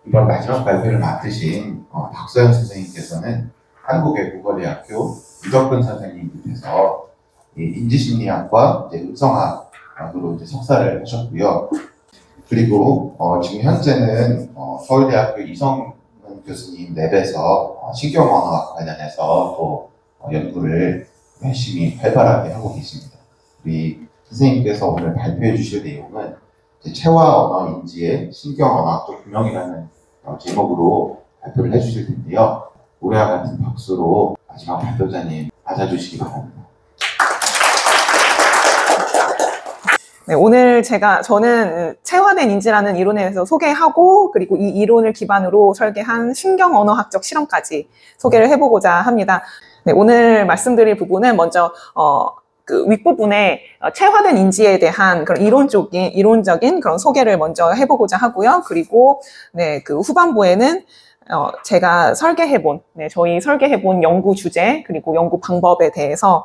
이번 마지막 발표를 맡으신 박소영 선생님께서는 한국외국어대학교 유덕근 선생님 밑에서 인지심리학과 음성학으로 석사를 하셨고요. 그리고 지금 현재는 서울대학교 이성근 교수님 랩에서 신경언어학 관련해서 또 연구를 열심히 활발하게 하고 계십니다. 우리 선생님께서 오늘 발표해 주실 내용은 체화 언어 인지의 신경언어학적 균형이라는 제목으로 발표를 해주실 텐데요. 올해와 같은 박수로 마지막 발표자님 맞아주시기 바랍니다. 네, 오늘 저는 체화된 인지라는 이론에 대해서 소개하고, 그리고 이 이론을 기반으로 설계한 신경언어학적 실험까지 소개를 해보고자 합니다. 네, 오늘 말씀드릴 부분은 먼저 그 윗부분에 체화된 인지에 대한 그런 이론적인 그런 소개를 먼저 해보고자 하고요. 그리고 그 후반부에는 제가 저희 설계해본 연구 주제 그리고 연구 방법에 대해서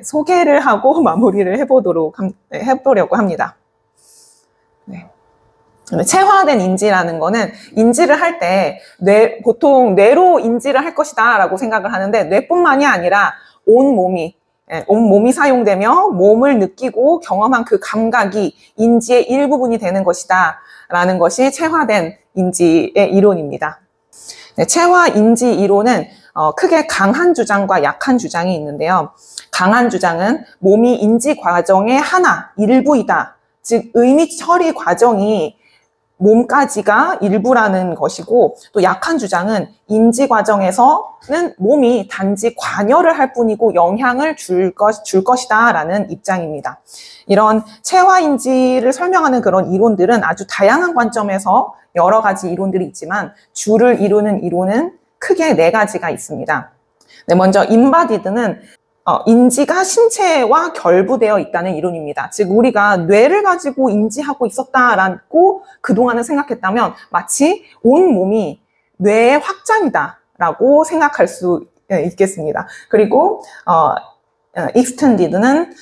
소개를 하고 마무리를 해보려고 합니다. 네. 체화된 인지라는 거는 인지를 할 때 보통 뇌로 인지를 할 것이다 라고 생각을 하는데, 뇌뿐만이 아니라 온 몸이 사용되며 몸을 느끼고 경험한 그 감각이 인지의 일부분이 되는 것이다 라는 것이 체화된 인지의 이론입니다. 체화 인지 이론은 크게 강한 주장과 약한 주장이 있는데요. 강한 주장은 몸이 인지 과정의 일부이다. 즉 의미 처리 과정이 몸까지가 일부라는 것이고, 또 약한 주장은 인지 과정에서는 몸이 단지 관여를 할 뿐이고 영향을 줄 것이다 라는 입장입니다. 이런 체화 인지를 설명하는 그런 이론들은 아주 다양한 관점에서 여러 가지 이론들이 있지만 주를 이루는 이론은 크게 4가지가 있습니다. 먼저 인바디드는 인지가 신체와 결부되어 있다는 이론입니다. 즉 우리가 뇌를 가지고 인지하고 있었다라고 그동안은 생각했다면 마치 온 몸이 뇌의 확장이다라고 생각할 수 있겠습니다. 그리고 익스텐디드는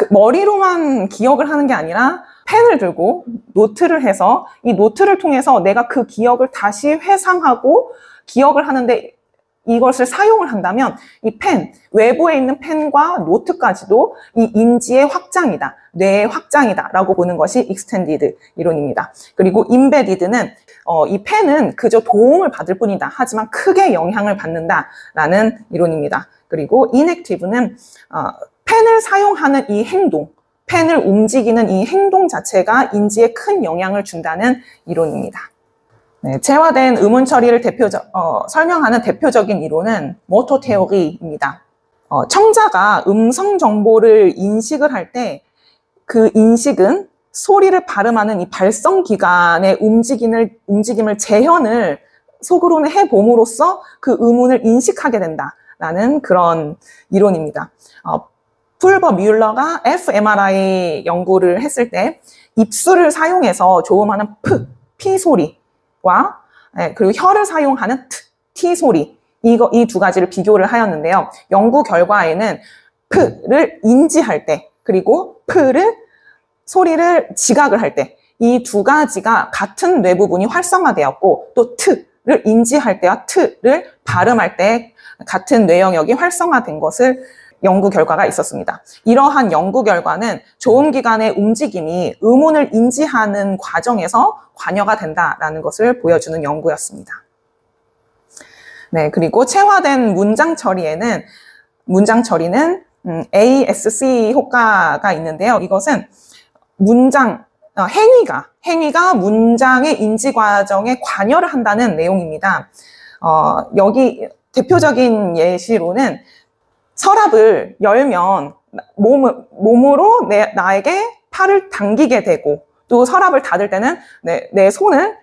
머리로만 기억을 하는 게 아니라 펜을 들고 노트를 해서 이 노트를 통해서 내가 그 기억을 다시 회상하고 기억을 하는데 이것을 사용을 한다면 이 외부에 있는 펜과 노트까지도 이 인지의 확장이다, 뇌의 확장이다 라고 보는 것이 익스텐디드 이론입니다. 그리고 임베디드는 이 펜은 그저 도움을 받을 뿐이다. 하지만 크게 영향을 받는다 라는 이론입니다. 그리고 인액티브는 펜을 사용하는 이 행동, 펜을 움직이는 이 행동 자체가 인지에 큰 영향을 준다는 이론입니다. 체화된 의문 처리를 설명하는 대표적인 이론은 모토 테오리입니다. 청자가 음성 정보를 인식을 할 때 그 인식은 소리를 발음하는 이 발성 기관의 움직임을 재현을 속으로는 해봄으로써 그 의문을 인식하게 된다라는 그런 이론입니다. 풀버 뮬러가 fMRI 연구를 했을 때 입술을 사용해서 조음하는 P 소리와 그리고 혀를 사용하는 T 소리, 이 2가지를 비교를 하였는데요. 연구 결과에는 P를 인지할 때 그리고 소리를 지각을 할 때 이 2가지가 같은 뇌 부분이 활성화되었고, 또 T를 인지할 때와 T를 발음할 때 같은 뇌 영역이 활성화된 것을 연구 결과가 있었습니다. 이러한 연구 결과는 조음기관의 움직임이 의문을 인지하는 과정에서 관여가 된다라는 것을 보여주는 연구였습니다. 그리고 체화된 문장 처리는 ASC 효과가 있는데요. 이것은 행위가 문장의 인지 과정에 관여를 한다는 내용입니다. 여기 대표적인 예시로는 서랍을 열면 몸으로 나에게 팔을 당기게 되고, 또 서랍을 닫을 때는 내 손을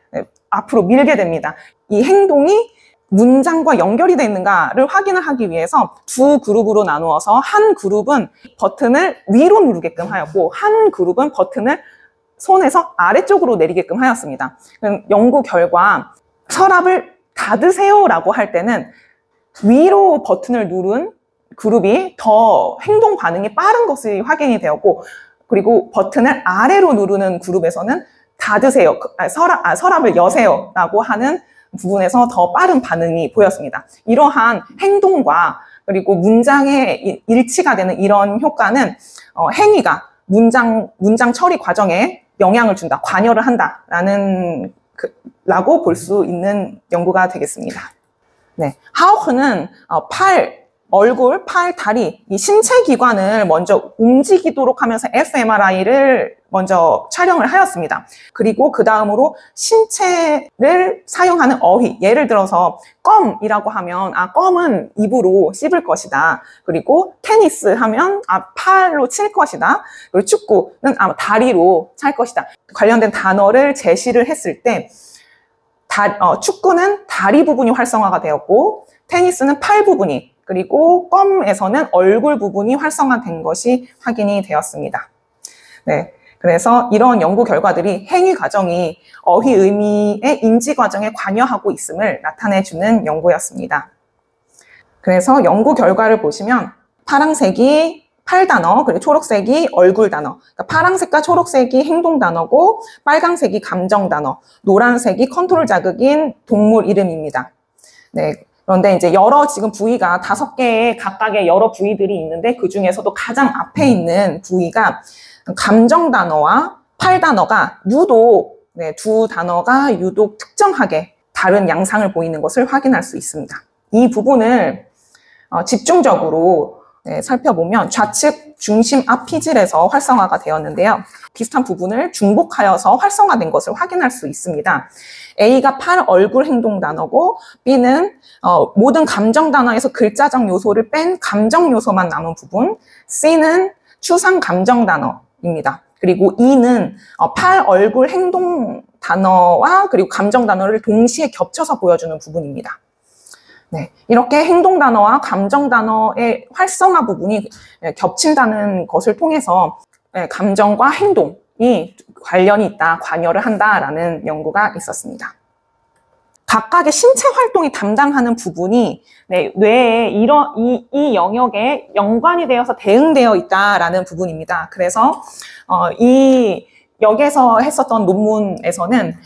앞으로 밀게 됩니다. 이 행동이 문장과 연결이 되어 있는가를 확인을 하기 위해서 2그룹으로 나누어서 한 그룹은 버튼을 위로 누르게끔 하였고, 한 그룹은 버튼을 손에서 아래쪽으로 내리게끔 하였습니다. 연구 결과 서랍을 닫으세요라고 할 때는 위로 버튼을 누른 그룹이 더 행동 반응이 빠른 것이 확인이 되었고, 그리고 버튼을 아래로 누르는 그룹에서는 닫으세요. 서랍을 여세요. 라고 하는 부분에서 더 빠른 반응이 보였습니다. 이러한 행동과 그리고 문장의 일치가 되는 이런 효과는 행위가 문장 처리 과정에 영향을 준다, 관여를 한다라는 라고 볼 수 있는 연구가 되겠습니다. 네, 하우크는 얼굴, 팔, 다리, 이 신체 기관을 먼저 움직이도록 하면서 fMRI를 먼저 촬영을 하였습니다. 그리고 그 다음으로 신체를 사용하는 어휘, 예를 들어서 껌이라고 하면 껌은 입으로 씹을 것이다. 그리고 테니스 하면 팔로 칠 것이다. 그리고 축구는 다리로 찰 것이다. 관련된 단어를 제시를 했을 때 축구는 다리 부분이 활성화가 되었고 테니스는 팔 부분이, 그리고 껌에서는 얼굴 부분이 활성화된 것이 확인이 되었습니다. 네, 그래서 이런 연구 결과들이 행위 과정이 어휘 의미의 인지 과정에 관여하고 있음을 나타내주는 연구였습니다. 그래서 연구 결과를 보시면 파란색이 팔 단어, 그리고 초록색이 얼굴 단어. 그러니까 파란색과 초록색이 행동 단어고 빨간색이 감정 단어, 노란색이 컨트롤 자극인 동물 이름입니다. 네. 그런데 이제 지금 부위가 5개의 각각의 여러 부위들이 있는데 그 중에서도 가장 앞에 있는 부위가 감정 단어와 팔 단어가 유독, 두 단어가 유독 특정하게 다른 양상을 보이는 것을 확인할 수 있습니다. 이 부분을 집중적으로 살펴보면 좌측 중심 앞 피질에서 활성화가 되었는데요. 비슷한 부분을 중복하여서 활성화된 것을 확인할 수 있습니다. A가 팔 얼굴 행동 단어고 B는 모든 감정 단어에서 글자적 요소를 뺀 감정 요소만 남은 부분, C는 추상 감정 단어입니다. 그리고 E는 팔 얼굴 행동 단어와 그리고 감정 단어를 동시에 겹쳐서 보여주는 부분입니다. 네, 이렇게 행동 단어와 감정 단어의 활성화 부분이 겹친다는 것을 통해서 감정과 행동이 관련이 있다, 관여를 한다라는 연구가 있었습니다. 각각의 신체 활동이 담당하는 부분이 뇌에 이 영역에 연관이 되어서 대응되어 있다라는 부분입니다. 그래서 여기서 했었던 논문에서는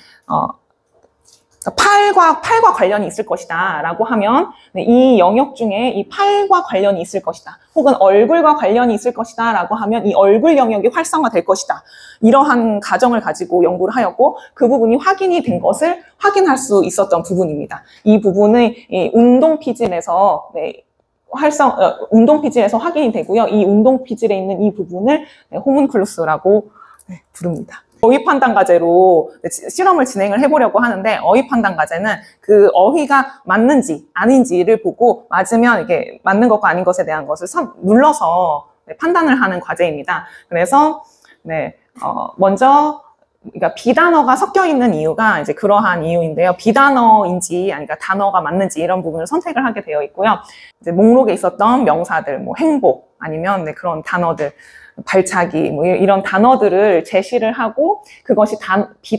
팔과 관련이 있을 것이다 라고 하면 이 영역 중에 이 팔과 관련이 있을 것이다, 혹은 얼굴과 관련이 있을 것이다 라고 하면 이 얼굴 영역이 활성화될 것이다, 이러한 가정을 가지고 연구를 하였고 그 부분이 확인이 된 것을 확인할 수 있었던 부분입니다. 이 부분은 운동 피질에서 운동 피질에서 확인이 되고요. 이 운동 피질에 있는 이 부분을 호문클루스라고 부릅니다. 어휘 판단 과제로 실험을 진행을 해보려고 하는데, 어휘 판단 과제는 그 어휘가 맞는지 아닌지를 보고 맞으면 이게 맞는 것과 아닌 것에 대한 것을 눌러서 판단을 하는 과제입니다. 그래서 먼저 그러니까 비단어가 섞여 있는 이유가 이제 그러한 이유인데요. 비단어인지 그러니까 단어가 맞는지 이런 부분을 선택을 하게 되어 있고요. 이제 목록에 있었던 명사들, 뭐 행복 아니면 그런 단어들, 발차기, 뭐 이런 단어들을 제시를 하고 그것이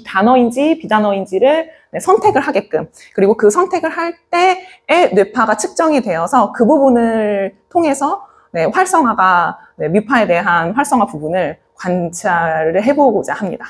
단어인지 비단어인지를 선택을 하게끔, 그리고 그 선택을 할 때의 뇌파가 측정이 되어서 그 부분을 통해서 활성화가 뇌파에 대한 활성화 부분을 관찰을 해보고자 합니다.